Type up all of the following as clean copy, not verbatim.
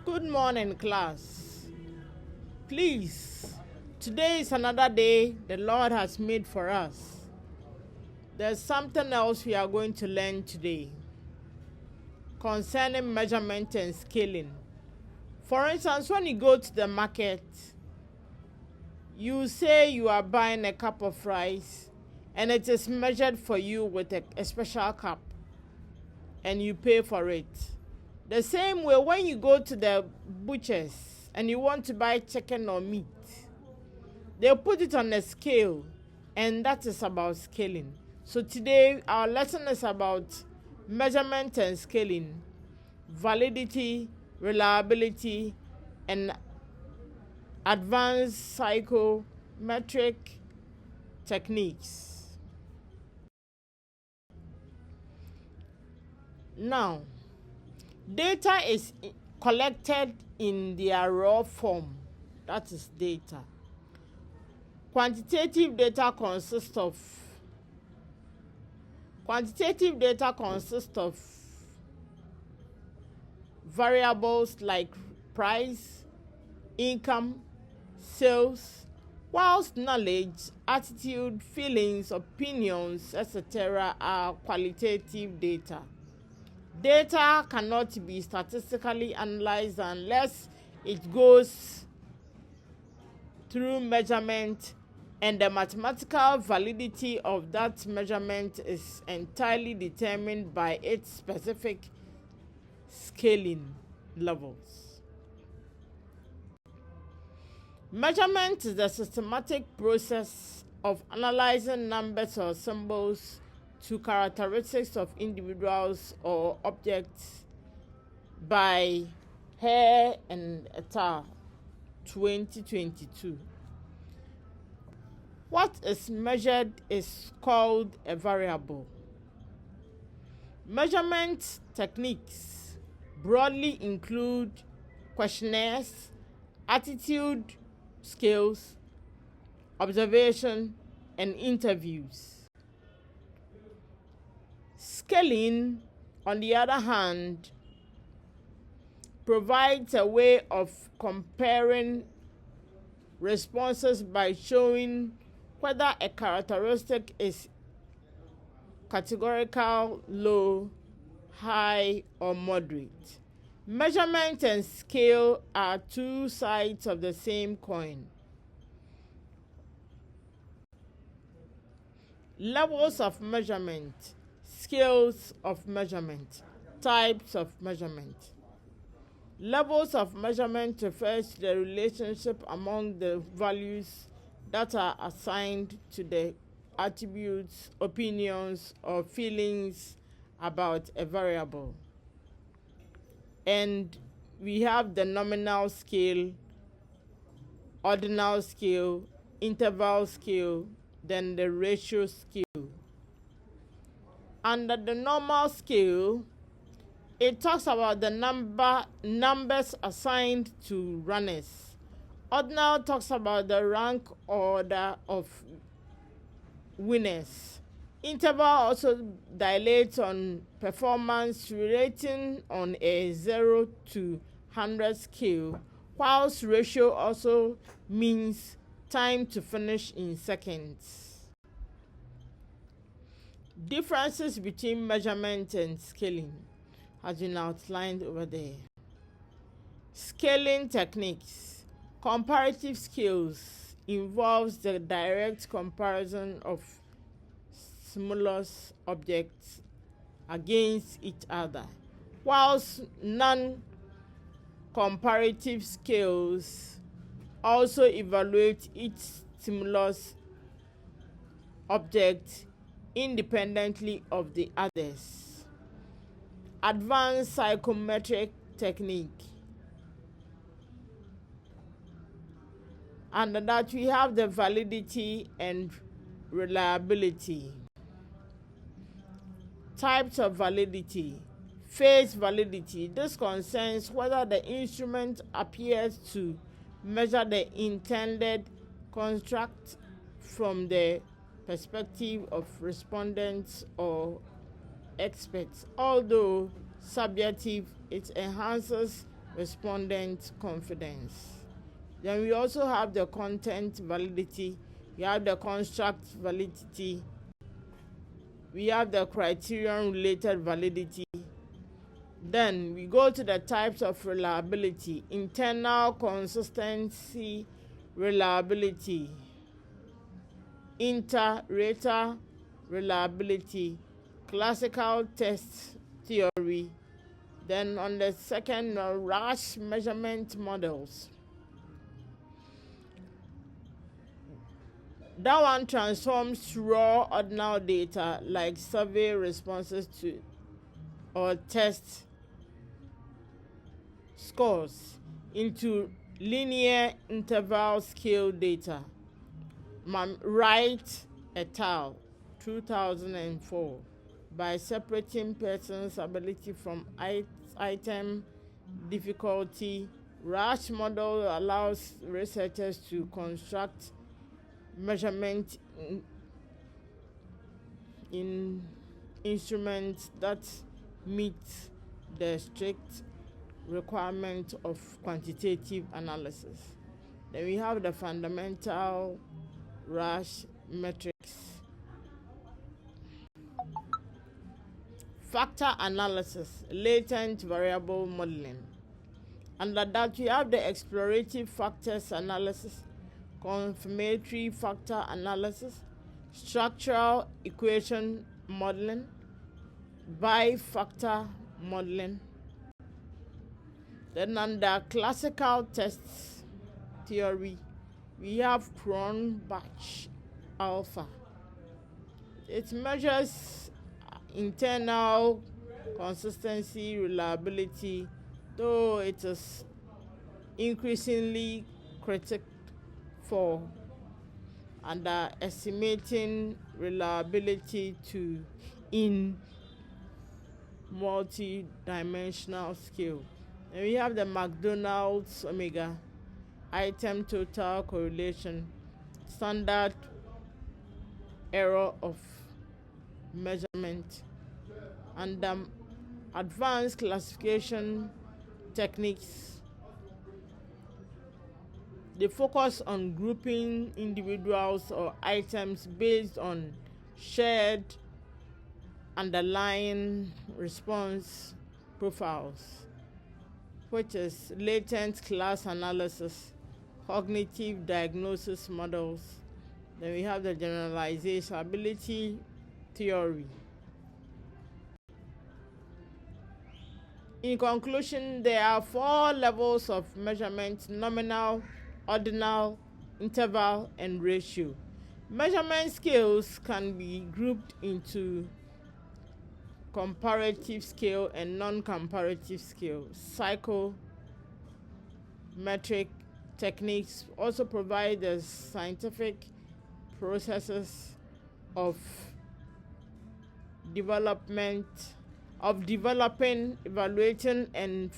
Good morning, class. Please, today is another day the Lord has made for us. There's something else we are going to learn today concerning measurement and scaling. For instance, when you go to the market, you say you are buying a cup of rice and it is measured for you with a special cup and you pay for it. The same way when you go to the butchers and you want to buy chicken or meat, they put it on a scale, and that is about scaling. So today our lesson is about measurement and scaling, validity, reliability, and advanced psychometric techniques. Now, data is collected in their raw form. That is data. Quantitative data consists of variables like price, income, sales, whilst knowledge, attitude, feelings, opinions, etc. are qualitative data. Data cannot be statistically analyzed unless it goes through measurement, and the mathematical validity of that measurement is entirely determined by its specific scaling levels. Measurement is the systematic process of analyzing numbers or symbols to characteristics of individuals or objects by Hare and al. 2022. What is measured is called a variable. Measurement techniques broadly include questionnaires, attitude scales, observation, and interviews. Scaling, on the other hand, provides a way of comparing responses by showing whether a characteristic is categorical, low, high, or moderate. Measurement and scale are two sides of the same coin. Levels of measurement, scales of measurement, types of measurement. Levels of measurement refers to the relationship among the values that are assigned to the attributes, opinions, or feelings about a variable. And we have the nominal scale, ordinal scale, interval scale, then the ratio scale. Under the normal scale, it talks about the numbers assigned to runners. Ordinal talks about the rank order of winners. Interval also dilates on performance rating on a 0 to 100 scale, whilst ratio also means time to finish in seconds. Differences between measurement and scaling has been outlined over there. Scaling techniques. Comparative scales involves the direct comparison of stimulus objects against each other, whilst non-comparative scales also evaluate each stimulus object independently of the others. Advanced psychometric technique. Under that, we have the validity and reliability. Types of validity. Face validity. This concerns whether the instrument appears to measure the intended construct from the perspective of respondents or experts. Although subjective, it enhances respondent confidence. Then we also have the content validity, we have the construct validity, we have the criterion related validity. Then we go to the types of reliability: internal consistency reliability, inter-rater reliability, classical test theory. Then on the second, RASH measurement models. That one transforms raw ordinal data like survey responses to or test scores into linear interval scale data. Wright et al. 2004. By separating persons' ability from item difficulty, RASH model allows researchers to construct measurement in instruments that meet the strict requirement of quantitative analysis. Then we have the fundamental RASH metrics. Factor analysis, latent variable modeling. Under that, we have the explorative factors analysis, confirmatory factor analysis, structural equation modeling, bifactor modeling. Then under classical tests theory, we have Cron-Batch alpha. It measures internal consistency reliability, though it is increasingly critical for underestimating reliability in multi-dimensional scale. And we have the McDonald's omega, item total correlation, standard error of measurement, and advanced classification techniques. They focus on grouping individuals or items based on shared underlying response profiles, which is latent class analysis, cognitive diagnosis models. Then we have the generalizability theory. In conclusion, there are 4 levels of measurement: nominal, ordinal, interval, and ratio. Measurement scales can be grouped into comparative scale and non-comparative scale. Psychometric techniques also provide the scientific processes of developing, evaluating, and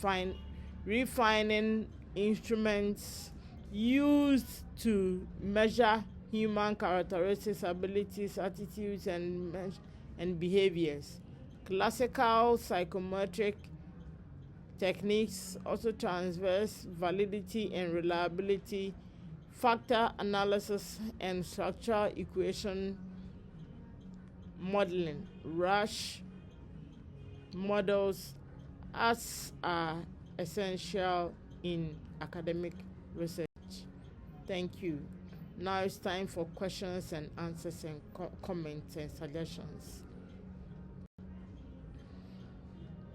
refining instruments used to measure human characteristics, abilities, attitudes, and behaviors. Classical psychometric techniques also transverse validity and reliability, factor analysis, and structural equation modeling. RASH models as are essential in academic research. Thank you. Now it's time for questions and answers and comments and suggestions.